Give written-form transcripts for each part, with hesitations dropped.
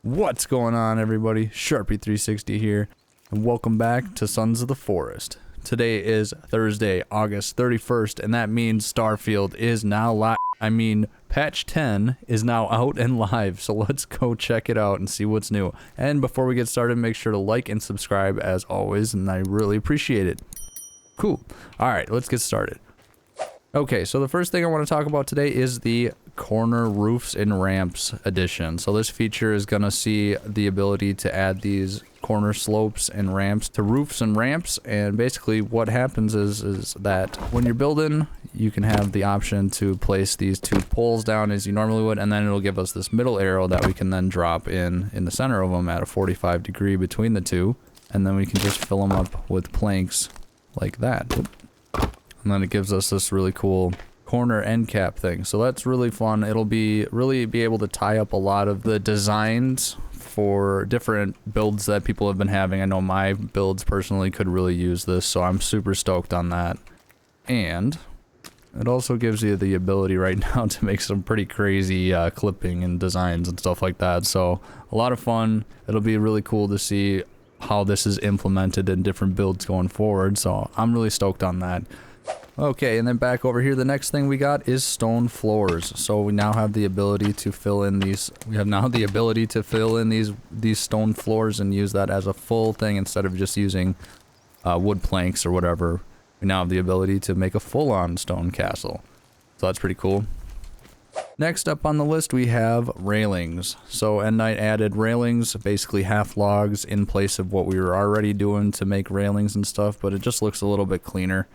What's going on, everybody? Sharpie360 here, and welcome back to Sons of the Forest. Today is Thursday, August 31st, and that means Starfield is now live. Patch 10 is now out and live, so let's go check it out and see what's new. And before we get started, make sure to like and subscribe as always, and I really appreciate it. Cool. Alright, let's get started. Okay, so the first thing I want to talk about today is the corner roofs and ramps edition. So this feature is going to see the ability to add these corner slopes and ramps to roofs and ramps, and basically what happens is that when you're building, you can have the option to place these two poles down as you normally would, and then it'll give us this middle arrow that we can then drop in the center of them at a 45 degree between the two, and then we can just fill them up with planks like that. And then it gives us this really cool corner end cap thing. So that's really fun. It'll really be able to tie up a lot of the designs for different builds that people have been having. I know my builds personally could really use this, so I'm super stoked on that. And it also gives you the ability right now to make some pretty crazy clipping and designs and stuff like that. So a lot of fun. It'll be really cool to see how this is implemented in different builds going forward. So I'm really stoked on that. Okay, and then back over here, the next thing we got is stone floors. So we now have the ability to fill in these. We have now the ability to fill in these stone floors and use that as a full thing instead of just using wood planks or whatever. We now have the ability to make a full-on stone castle. So that's pretty cool. Next up on the list, we have railings. So Endnight added railings, basically half logs in place of what we were already doing to make railings and stuff, but it just looks a little bit cleaner.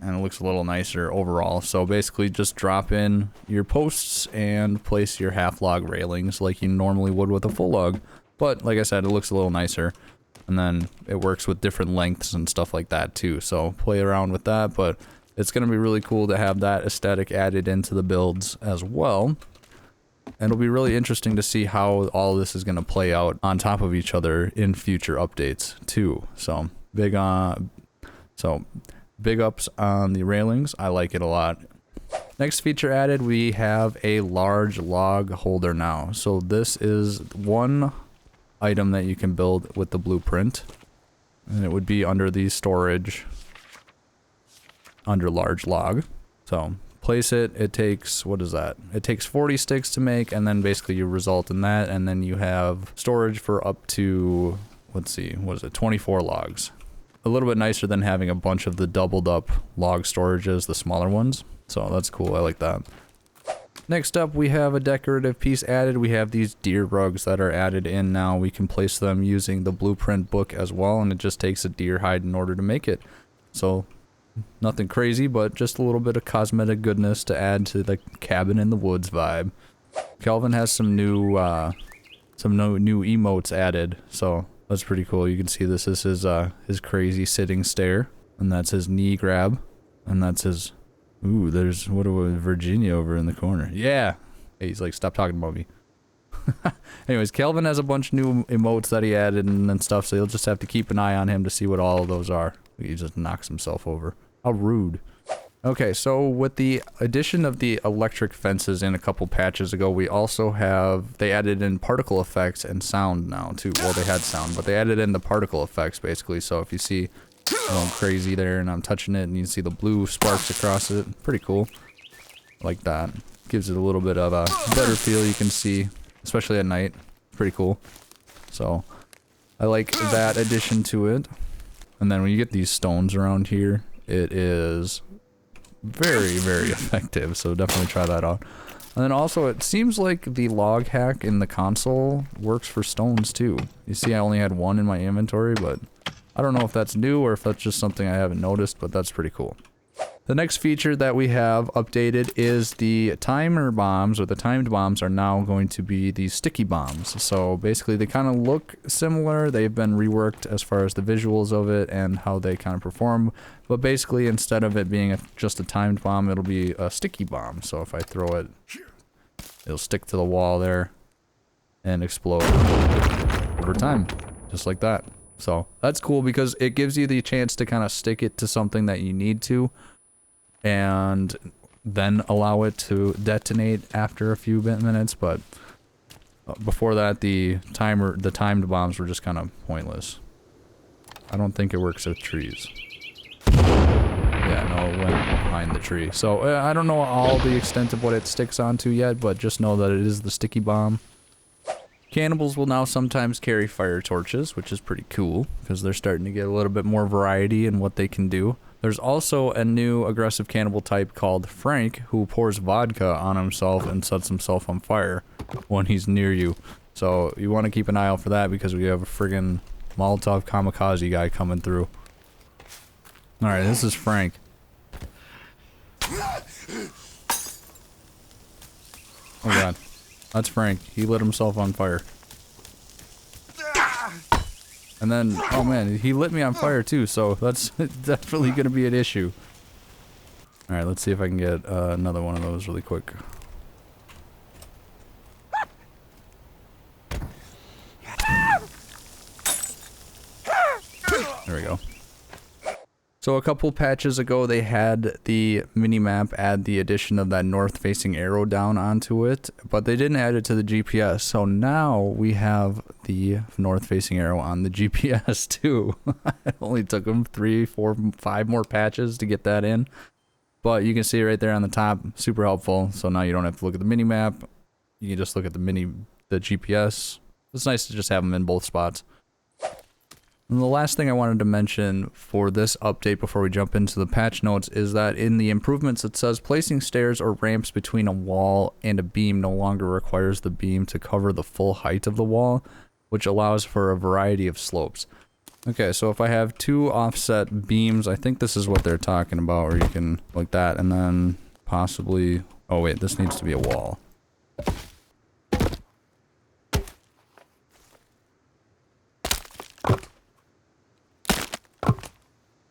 And it looks a little nicer overall. So basically just drop in your posts and place your half log railings like you normally would with a full log. But like I said, it looks a little nicer. And then it works with different lengths and stuff like that too. So play around with that, but it's going to be really cool to have that aesthetic added into the builds as well. And it'll be really interesting to see how all this is going to play out on top of each other in future updates too. So big ups on the railings. I like it a lot. Next feature added, we have a large log holder now. So this is one item that you can build with the blueprint. And it would be under the storage under large log. So place it. It takes, what is that? It takes 40 sticks to make, and then basically you result in that, and then you have storage for up to, let's see, what is it? 24 logs. A little bit nicer than having a bunch of the doubled up log storages, the smaller ones. So that's cool, I like that. Next up, we have a decorative piece added. We have these deer rugs that are added in now. We can place them using the blueprint book as well, and it just takes a deer hide in order to make it. So nothing crazy, but just a little bit of cosmetic goodness to add to the cabin in the woods vibe. Kelvin has some new emotes added, so that's pretty cool. You can see this is his crazy sitting stare, and that's his knee grab, and that's his, ooh, there's, Virginia over in the corner. Yeah! Hey, he's like, stop talking about me. Anyways, Kelvin has a bunch of new emotes that he added and stuff, so you'll just have to keep an eye on him to see what all of those are. He just knocks himself over. How rude. Okay, so with the addition of the electric fences in a couple patches ago, we also have, they added in particle effects and sound now too. Well, they had sound, but they added in the particle effects basically. So if you see going crazy there and I'm touching it and you see the blue sparks across it, pretty cool. Like that. Gives it a little bit of a better feel, you can see, especially at night. Pretty cool. So I like that addition to it. And then when you get these stones around here, it is very, very effective, so definitely try that out. And then also, it seems like the log hack in the console works for stones too. You see I only had one in my inventory, but I don't know if that's new or if that's just something I haven't noticed, but that's pretty cool. The next feature that we have updated is the timer bombs, or the timed bombs, are now going to be the sticky bombs. So basically they kind of look similar. They've been reworked as far as the visuals of it and how they kind of perform. But basically, instead of it being just a timed bomb, it'll be a sticky bomb. So if I throw it, it'll stick to the wall there and explode over time, just like that. So that's cool because it gives you the chance to kind of stick it to something that you need to, and then allow it to detonate after a few minutes. But Before that, the timed bombs were just kind of pointless. I don't think it works with trees. Yeah, no, it went behind the tree. So, I don't know all the extent of what it sticks onto yet, but just know that it is the sticky bomb. Cannibals will now sometimes carry fire torches, which is pretty cool, because they're starting to get a little bit more variety in what they can do. There's also a new aggressive cannibal type called Frank, who pours vodka on himself and sets himself on fire when he's near you. So, you want to keep an eye out for that, because we have a friggin' Molotov kamikaze guy coming through. Alright, this is Frank. Oh god. That's Frank. He lit himself on fire. And then, oh man, he lit me on fire too, so that's definitely gonna be an issue. Alright, let's see if I can get another one of those really quick. There we go. So a couple patches ago, they had the minimap add the addition of that north-facing arrow down onto it, but they didn't add it to the GPS. So now we have the north-facing arrow on the GPS too. It only took them 3, 4, 5 more patches to get that in. But you can see it right there on the top, super helpful. So now you don't have to look at the minimap. You can just look at the GPS. It's nice to just have them in both spots. And the last thing I wanted to mention for this update before we jump into the patch notes is that in the improvements it says placing stairs or ramps between a wall and a beam no longer requires the beam to cover the full height of the wall, which allows for a variety of slopes. Okay, so if I have 2 offset beams, I think this is what they're talking about, where you can like that and then possibly... Oh wait, this needs to be a wall.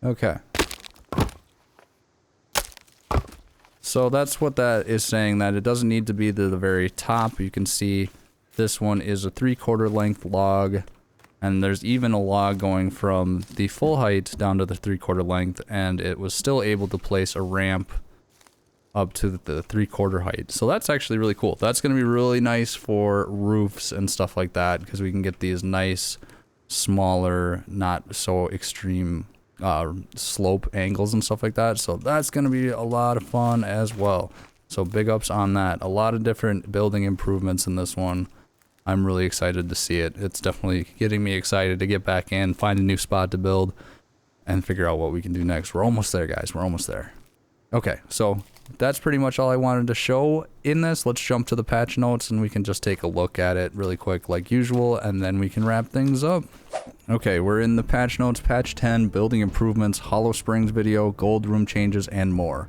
Okay. So that's what that is saying, that it doesn't need to be to the very top. You can see this one is a 3/4 length log, and there's even a log going from the full height down to the 3/4 length, and it was still able to place a ramp up to the 3/4 height. So that's actually really cool. That's going to be really nice for roofs and stuff like that, because we can get these nice, smaller, not so extreme slope angles and stuff like that. So that's going to be a lot of fun as well. So big ups on that. A lot of different building improvements in this one. I'm really excited to see it. It's definitely getting me excited to get back in, find a new spot to build, and figure out what we can do next. We're almost there, guys. We're almost there. Okay, so that's pretty much all I wanted to show in this. Let's jump to the patch notes and we can just take a look at it really quick like usual, and then we can wrap things up. Okay, we're in the patch notes, patch 10, building improvements, Hollow Springs video, gold room changes, and more.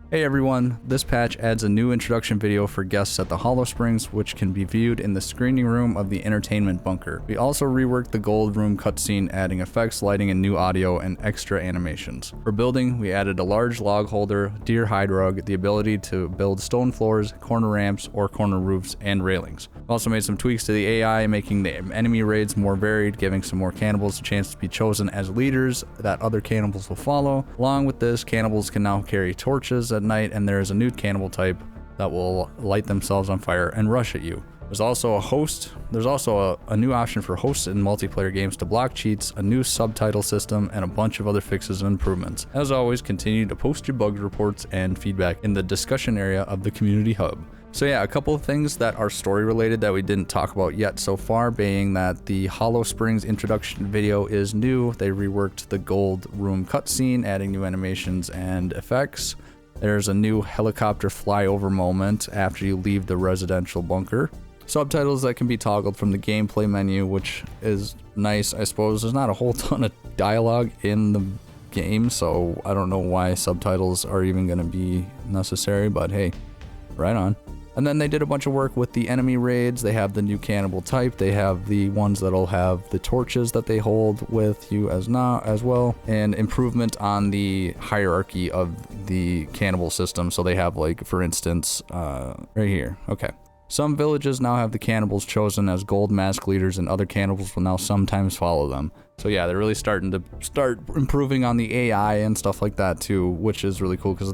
Hey everyone, this patch adds a new introduction video for guests at the Hollow Springs, which can be viewed in the screening room of the entertainment bunker. We also reworked the gold room cutscene, adding effects, lighting, and new audio and extra animations. For building, we added a large log holder, deer hide rug, the ability to build stone floors, corner ramps, or corner roofs, and railings. We also made some tweaks to the AI, making the enemy raids more varied, giving some more cannibals a chance to be chosen as leaders that other cannibals will follow. Along with this, cannibals can now carry torches at night, and there is a new cannibal type that will light themselves on fire and rush at you. There's also a new option for hosts in multiplayer games to block cheats, a new subtitle system, and a bunch of other fixes and improvements. As always, continue to post your bug reports and feedback in the discussion area of the community hub. So yeah, a couple of things that are story related that we didn't talk about yet so far, being that the Hollow Springs introduction video is new. They reworked the gold room cutscene, adding new animations and effects. There's a new helicopter flyover moment after you leave the residential bunker. Subtitles that can be toggled from the gameplay menu, which is nice. I suppose there's not a whole ton of dialogue in the game, so I don't know why subtitles are even going to be necessary, but hey, right on. And then they did a bunch of work with the enemy raids. They have the new cannibal type. They have the ones that'll have the torches that they hold with you as well. And improvement on the hierarchy of the cannibal system. So they have, like, for instance, right here. Okay. Some villages now have the cannibals chosen as gold mask leaders, and other cannibals will now sometimes follow them. So yeah, they're really starting to improving on the AI and stuff like that too, which is really cool, because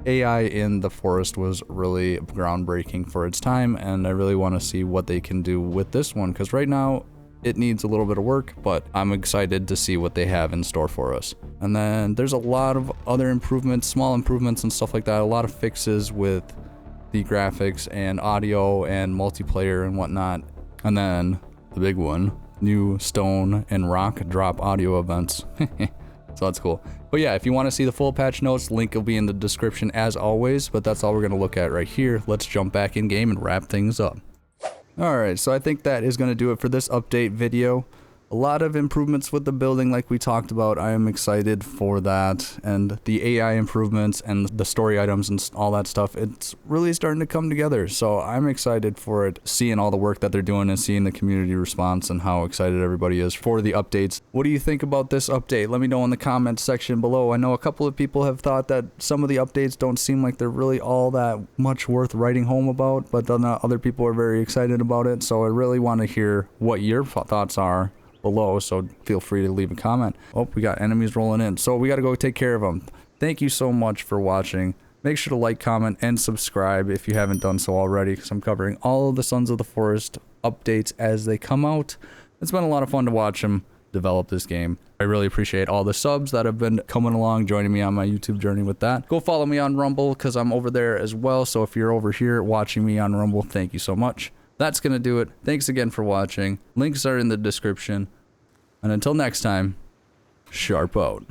AI in the forest was really groundbreaking for its time, and I really want to see what they can do with this one, because right now it needs a little bit of work, but I'm excited to see what they have in store for us. And then there's a lot of other improvements, small improvements and stuff like that, a lot of fixes with the graphics and audio and multiplayer and whatnot. And then the big one, new stone and rock drop audio events. So that's cool. But yeah, if you want to see the full patch notes, link will be in the description as always, but that's all we're going to look at right here. Let's jump back in game and wrap things up. Alright, so I think that is going to do it for this update video. A lot of improvements with the building like we talked about. I am excited for that, and the AI improvements and the story items and all that stuff. It's really starting to come together, so I'm excited for it, seeing all the work that they're doing and seeing the community response and how excited everybody is for the updates. What do you think about this update? Let me know in the comments section below. I know a couple of people have thought that some of the updates don't seem like they're really all that much worth writing home about, but then other people are very excited about it, so I really want to hear what your thoughts are below, so feel free to leave a comment. Oh, we got enemies rolling in, so we got to go take care of them. Thank you so much for watching. Make sure to like, comment, and subscribe if you haven't done so already, because I'm covering all of the Sons of the Forest updates as they come out. It's been a lot of fun to watch them develop this game. I really appreciate all the subs that have been coming along, joining me on my YouTube journey with that. Go follow me on Rumble, because I'm over there as well, so if you're over here watching me on Rumble, thank you so much. That's going to do it. Thanks again for watching. Links are in the description. And until next time, sharp out.